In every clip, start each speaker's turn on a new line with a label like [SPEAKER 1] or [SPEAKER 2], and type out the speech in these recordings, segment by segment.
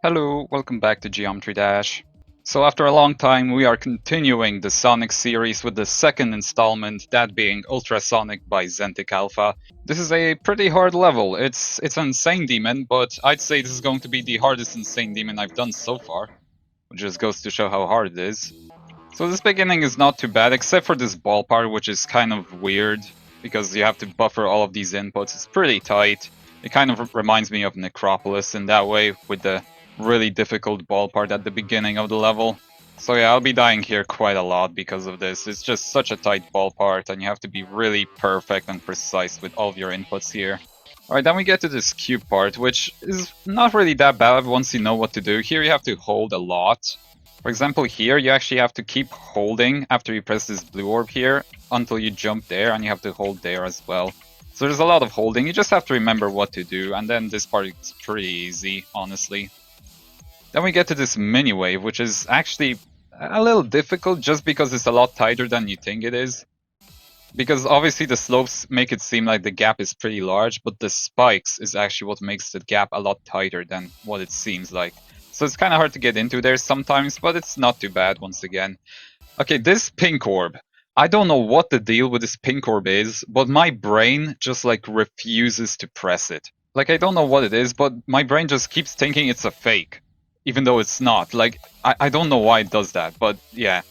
[SPEAKER 1] Hello, welcome back to Geometry Dash. So after a long time, we are continuing the Sonic series with the second installment, that being Ultrasonic by ZenthicAlpha. This is a pretty hard level. It's an insane demon, but I'd say this is going to be the hardest insane demon I've done so far, which just goes to show how hard it is. So this beginning is not too bad, except for this ball part, which is kind of weird, because you have to buffer all of these inputs. It's pretty tight. It kind of reminds me of Necropolis in that way, with the really difficult ball part at the beginning of the level. So yeah, I'll be dying here quite a lot because of this. It's just such a tight ball part, and you have to be really perfect and precise with all of your inputs here. Alright, then we get to this cube part, which is not really that bad once you know what to do. Here you have to hold a lot. For example, here you actually have to keep holding after you press this blue orb here until you jump there, and you have to hold there as well. So there's a lot of holding. You just have to remember what to do, and then this part is pretty easy, honestly. Then we get to this mini wave, which is actually a little difficult just because it's a lot tighter than you think it is. Because obviously the slopes make it seem like the gap is pretty large, but the spikes is actually what makes the gap a lot tighter than what it seems like. So it's kind of hard to get into there sometimes, but it's not too bad once again. Okay, this pink orb. I don't know what the deal with this pink orb is, but my brain just like refuses to press it. Like I don't know what it is, but my brain just keeps thinking it's a fake. Even though it's not. Like, I don't know why it does that, but yeah.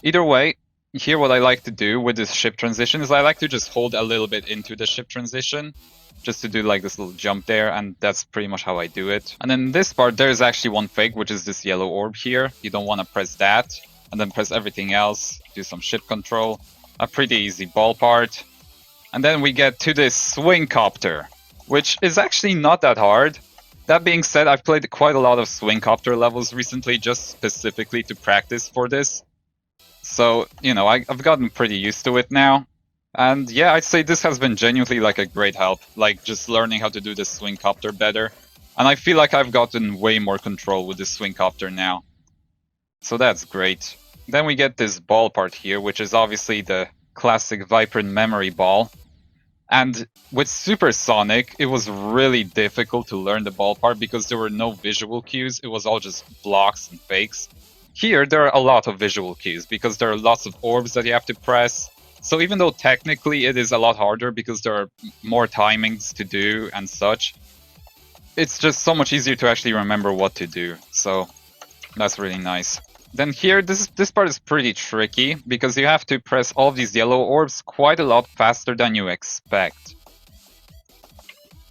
[SPEAKER 1] Either way, here what I like to do with this ship transition is I like to just hold a little bit into the ship transition, just to do like this little jump there, and that's pretty much how I do it. And then this part, there's actually one fake, which is this yellow orb here. You don't want to press that, and then press everything else, do some ship control. A pretty easy ball part. And then we get to this Swing-Copter, which is actually not that hard. That being said, I've played quite a lot of Swing-Copter levels recently, just specifically to practice for this. So, you know, I've gotten pretty used to it now. And yeah, I'd say this has been genuinely like a great help, like just learning how to do the Swing-Copter better. And I feel like I've gotten way more control with the Swing-Copter now. So that's great. Then we get this ball part here, which is obviously the classic Viprin memory ball. And with Supersonic, it was really difficult to learn the ball part because there were no visual cues. It was all just blocks and fakes. Here, there are a lot of visual cues because there are lots of orbs that you have to press. So even though technically it is a lot harder because there are more timings to do and such, it's just so much easier to actually remember what to do. So that's really nice. Then here, this part is pretty tricky, because you have to press all of these yellow orbs quite a lot faster than you expect.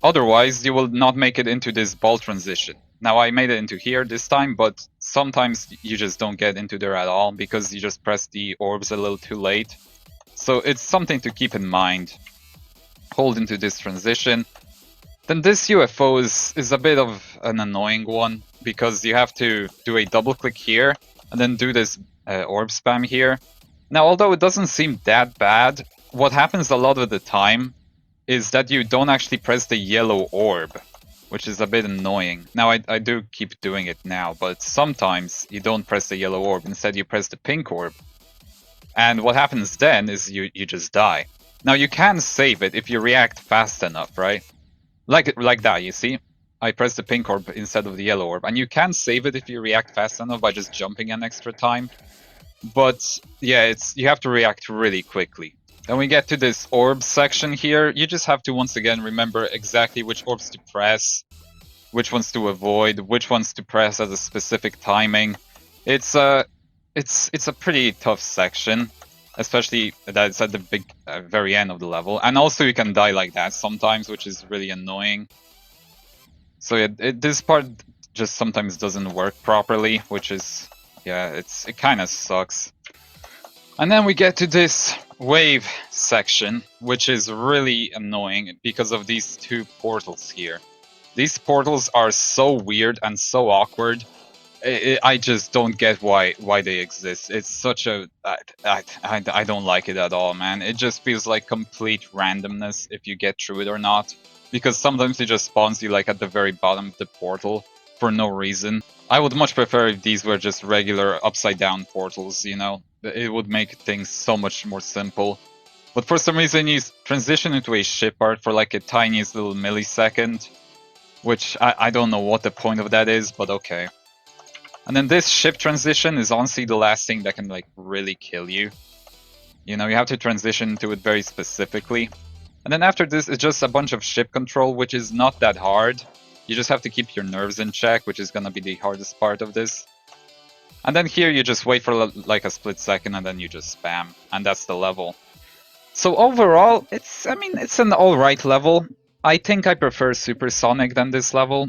[SPEAKER 1] Otherwise, you will not make it into this ball transition. Now, I made it into here this time, but sometimes you just don't get into there at all, because you just press the orbs a little too late. So it's something to keep in mind. Hold into this transition. Then this UFO is a bit of an annoying one, because you have to do a double click here, and then do this orb spam here. Now, although it doesn't seem that bad, what happens a lot of the time is that you don't actually press the yellow orb, which is a bit annoying. Now, I do keep doing it now, but sometimes you don't press the yellow orb. Instead, you press the pink orb. And what happens then is you just die. Now, you can save it if you react fast enough, right? Like that, you see? I press the pink orb instead of the yellow orb. And you can save it if you react fast enough by just jumping an extra time. But yeah, you have to react really quickly. Then we get to this orb section here. You just have to once again remember exactly which orbs to press, which ones to avoid, which ones to press at a specific timing. It's a pretty tough section, especially that it's at the very end of the level. And also you can die like that sometimes, which is really annoying. So yeah, this part just sometimes doesn't work properly, which is, yeah, it kind of sucks. And then we get to this wave section, which is really annoying because of these two portals here. These portals are so weird and so awkward. I just don't get why they exist. It's such a... I don't like it at all, man. It just feels like complete randomness if you get through it or not. Because sometimes it just spawns you like at the very bottom of the portal for no reason. I would much prefer if these were just regular upside down portals, you know? It would make things so much more simple. But for some reason you transition into a ship part for like a tiniest little millisecond. which I don't know what the point of that is, but okay. And then this ship transition is honestly the last thing that can like really kill you. You know, you have to transition to it very specifically. And then after this, it's just a bunch of ship control, which is not that hard. You just have to keep your nerves in check, which is gonna be the hardest part of this. And then here you just wait for like a split second and then you just spam. And that's the level. So overall, it's an alright level. I think I prefer Supersonic than this level.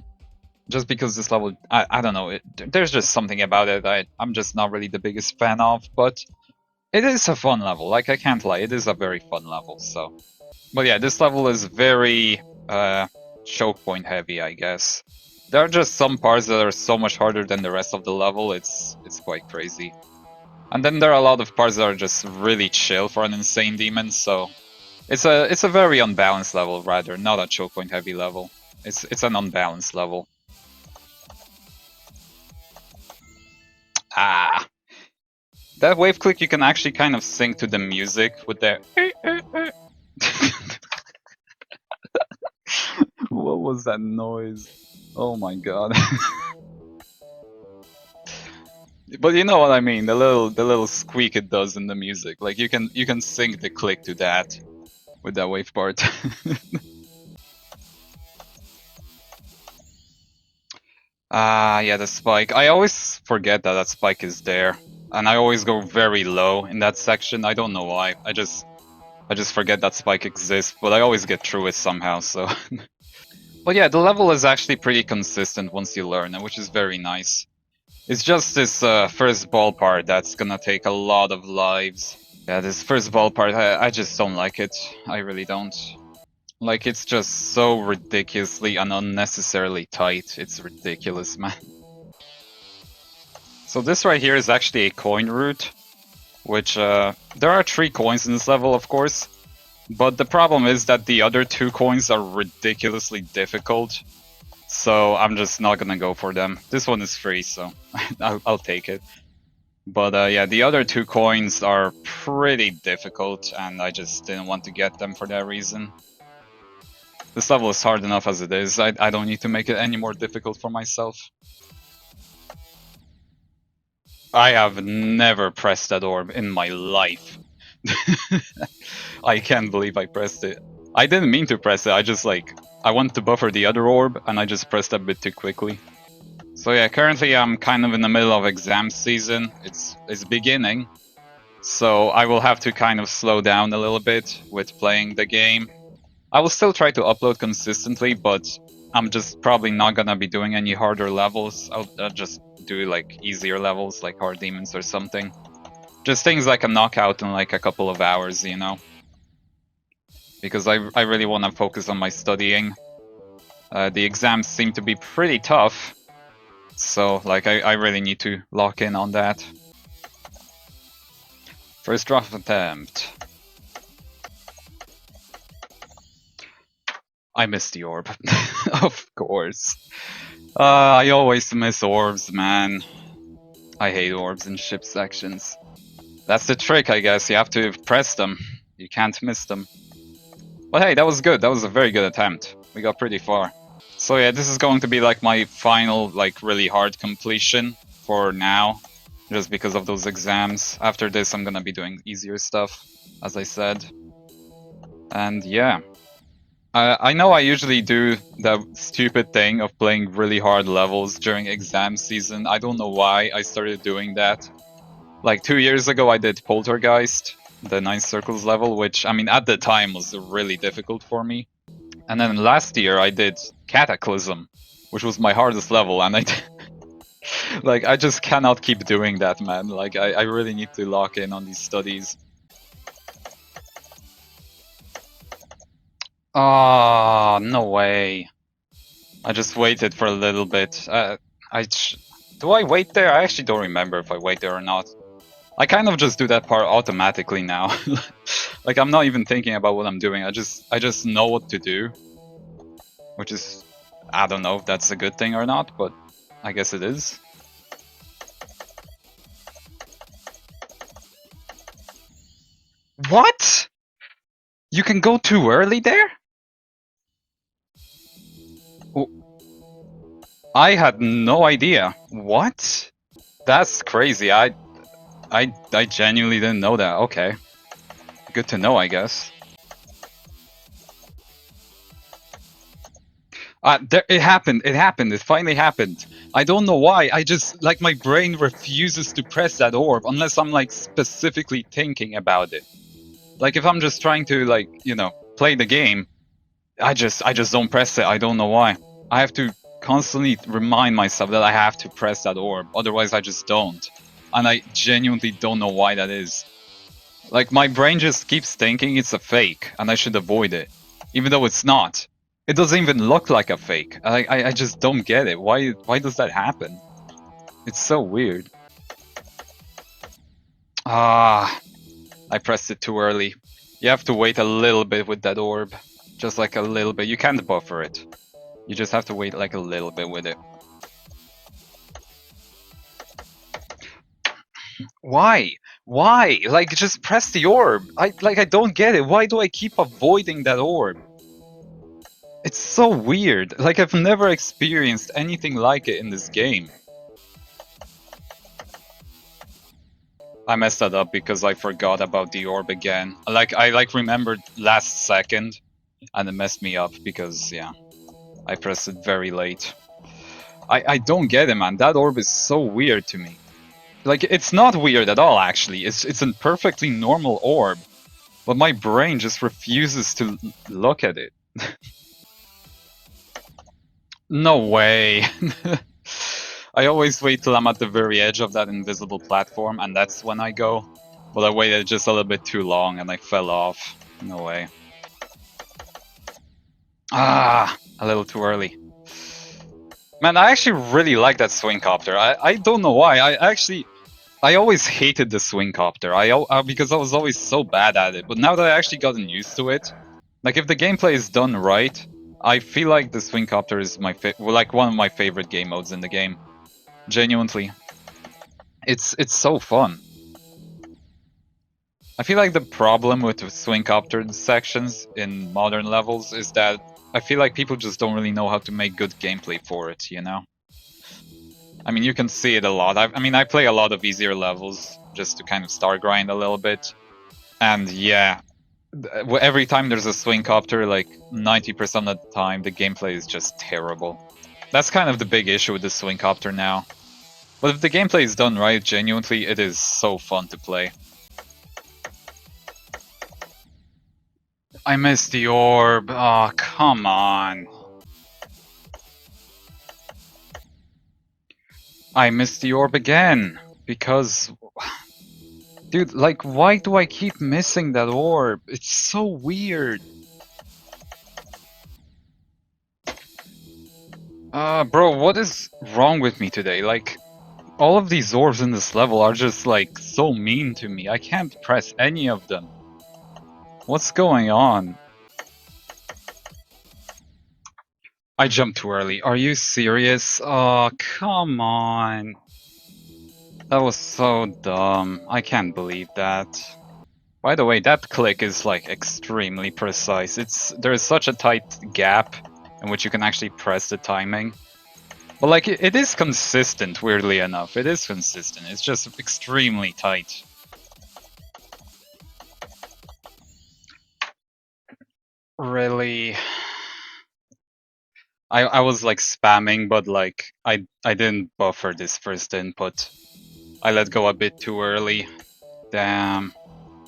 [SPEAKER 1] Just because this level, I don't know, there's just something about it I'm just not really the biggest fan of. But it is a fun level, like I can't lie, it is a very fun level, so. But yeah, this level is very choke point heavy, I guess. There are just some parts that are so much harder than the rest of the level, it's quite crazy. And then there are a lot of parts that are just really chill for an insane demon, so it's a very unbalanced level rather, not a choke point heavy level. It's an unbalanced level. Ah. That wave click you can actually kind of sync to the music with the What was that noise? Oh my god. But you know what I mean, the little squeak it does in the music. Like you can sync the click to that with that wave part. Yeah, the spike. I always forget that spike is there. And I always go very low in that section. I don't know why. I just forget that spike exists, but I always get through it somehow, so. But yeah, the level is actually pretty consistent once you learn it, which is very nice. It's just this first ball part that's gonna take a lot of lives. Yeah, this first ball part, I just don't like it. I really don't. Like, it's just so ridiculously and unnecessarily tight. It's ridiculous, man. So this right here is actually a coin route, which, there are 3 coins in this level, of course. But the problem is that the other 2 coins are ridiculously difficult. So I'm just not gonna go for them. This one is free, so I'll take it. But yeah, the other 2 coins are pretty difficult, and I just didn't want to get them for that reason. This level is hard enough as it is. I don't need to make it any more difficult for myself. I have never pressed that orb in my life. I can't believe I pressed it. I didn't mean to press it, I just I wanted to buffer the other orb, and I just pressed a bit too quickly. So yeah, currently I'm kind of in the middle of exam season. It's beginning. So I will have to kind of slow down a little bit with playing the game. I will still try to upload consistently, but I'm just probably not gonna be doing any harder levels. I'll just do like easier levels, like hard demons or something. Just things I can knock out in like a couple of hours, you know? Because I really want to focus on my studying. The exams seem to be pretty tough, so like I really need to lock in on that. First drop attempt. I missed the orb. Of course. I always miss orbs, man. I hate orbs in ship sections. That's the trick, I guess. You have to press them. You can't miss them. But hey, that was good. That was a very good attempt. We got pretty far. So yeah, this is going to be like my final, like really hard completion for now. Just because of those exams. After this, I'm gonna be doing easier stuff, as I said. And yeah. I know I usually do the stupid thing of playing really hard levels during exam season. I don't know why I started doing that. Like 2 years ago I did Poltergeist, the 9 Circles level, which I mean at the time was really difficult for me. And then last year I did Cataclysm, which was my hardest level, and like I just cannot keep doing that, man. Like I really need to lock in on these studies. Oh, no way. I just waited for a little bit. Do I wait there? I actually don't remember if I wait there or not. I kind of just do that part automatically now. Like I'm not even thinking about what I'm doing. I just know what to do. Which is, I don't know if that's a good thing or not, but I guess it is. What? You can go too early there? I had no idea. What? That's crazy. I genuinely didn't know that. Okay. Good to know, I guess. It happened. It happened. It finally happened. I don't know why. I just, like, my brain refuses to press that orb unless I'm, like, specifically thinking about it. Like, if I'm just trying to, like, you know, play the game, I just don't press it. I don't know why. I have to constantly remind myself that I have to press that orb. Otherwise, I just don't. And I genuinely don't know why that is. Like, my brain just keeps thinking it's a fake and I should avoid it. Even though it's not. It doesn't even look like a fake. I just don't get it. Why does that happen? It's so weird. Ah, I pressed it too early. You have to wait a little bit with that orb. Just like a little bit. You can't buffer it. You just have to wait like a little bit with it. Why? Why? Like, just press the orb. I don't get it. Why do I keep avoiding that orb? It's so weird. Like, I've never experienced anything like it in this game. I messed that up because I forgot about the orb again. I remembered last second, and it messed me up because, yeah, I pressed it very late. I don't get it, man. That orb is so weird to me. Like, it's not weird at all, actually. It's a perfectly normal orb, but my brain just refuses to look at it. No way. I always wait till I'm at the very edge of that invisible platform, and that's when I go. But I waited just a little bit too long, and I fell off. No way. Ah, a little too early. Man, I actually really like that Swing-Copter. I don't know why. I always hated the Swing-Copter. Because I was always so bad at it. But now that I actually gotten used to it, like, if the gameplay is done right, I feel like the Swing-Copter is like one of my favorite game modes in the game. Genuinely. It's so fun. I feel like the problem with the Swing-Copter sections in modern levels is that I feel like people just don't really know how to make good gameplay for it, you know? I mean, you can see it a lot. I mean, I play a lot of easier levels just to kind of star grind a little bit. And yeah, every time there's a Swing-Copter, like 90% of the time, the gameplay is just terrible. That's kind of the big issue with the Swing-Copter now. But if the gameplay is done right, genuinely, it is so fun to play. I missed the orb. Oh, come on. I missed the orb again. Because... Dude, like, why do I keep missing that orb? It's so weird. Bro, what is wrong with me today? Like, all of these orbs in this level are just, like, so mean to me. I can't press any of them. What's going on? I jumped too early. Are you serious? Oh, come on. That was so dumb. I can't believe that. By the way, that click is, like, extremely precise. There is such a tight gap in which you can actually press the timing. But, like, it is consistent, weirdly enough. It is consistent. It's just extremely tight. Really? I was, like, spamming, but, like, I didn't buffer this first input. I let go a bit too early. Damn.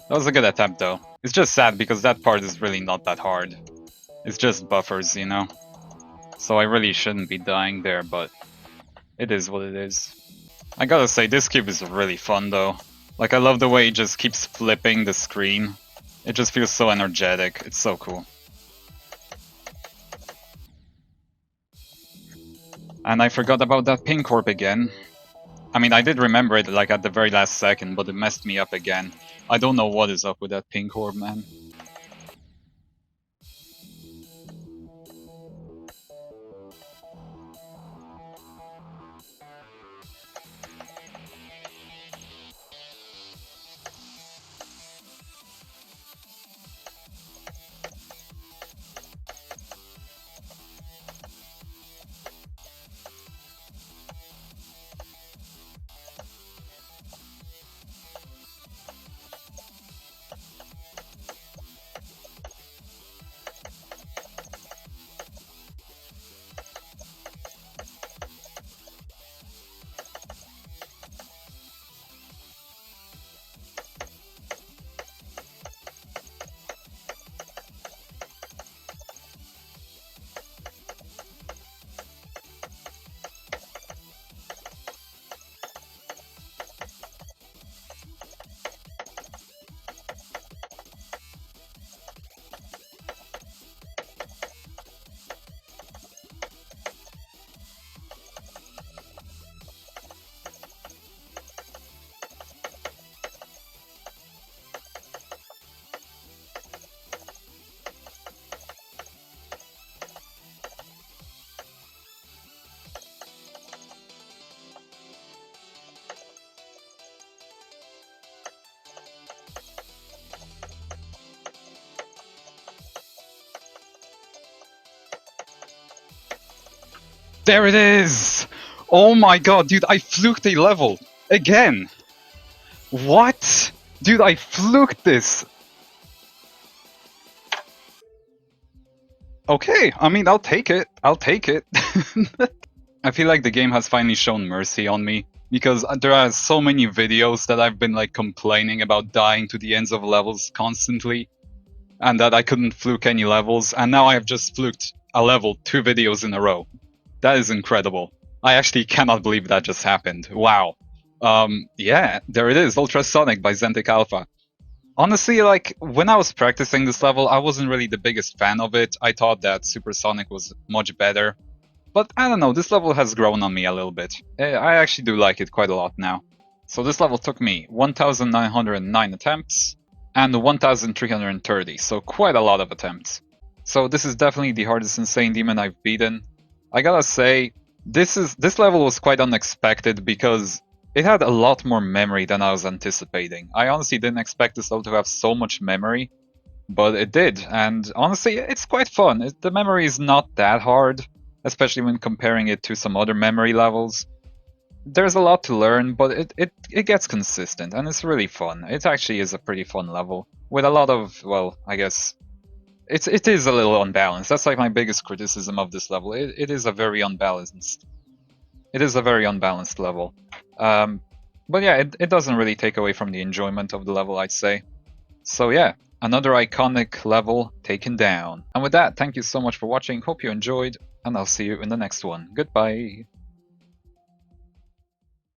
[SPEAKER 1] That was a good attempt, though. It's just sad because that part is really not that hard. It's just buffers, you know? So I really shouldn't be dying there, but it is what it is. I gotta say, this cube is really fun, though. Like, I love the way it just keeps flipping the screen. It just feels so energetic. It's so cool. And I forgot about that pink orb again. I mean, I did remember it, like, at the very last second, but it messed me up again. I don't know what is up with that pink orb, man. There it is! Oh my god, dude, I fluked a level! Again! What? Dude, I fluked this! Okay, I mean, I'll take it. I'll take it. I feel like the game has finally shown mercy on me, because there are so many videos that I've been like complaining about dying to the ends of levels constantly, and that I couldn't fluke any levels, and now I have just fluked a level 2 videos in a row. That is incredible. I actually cannot believe that just happened. Wow. Yeah, there it is, Ultrasonic by ZenthicAlpha. Honestly, like, when I was practicing this level, I wasn't really the biggest fan of it. I thought that Supersonic was much better. But I don't know, this level has grown on me a little bit. I actually do like it quite a lot now. So this level took me 1,909 attempts and 1,330, so quite a lot of attempts. So this is definitely the hardest Insane Demon I've beaten. I gotta say, this level was quite unexpected because it had a lot more memory than I was anticipating. I honestly didn't expect this level to have so much memory, but it did, and honestly, it's quite fun. The memory is not that hard, especially when comparing it to some other memory levels. There's a lot to learn, but it gets consistent, and it's really fun. It actually is a pretty fun level, with a lot of, well, I guess, it is a little unbalanced. That's like my biggest criticism of this level. It is a very unbalanced. It is a very unbalanced level. But yeah, it doesn't really take away from the enjoyment of the level, I'd say. So yeah, another iconic level taken down. And with that, thank you so much for watching, hope you enjoyed, and I'll see you in the next one. Goodbye!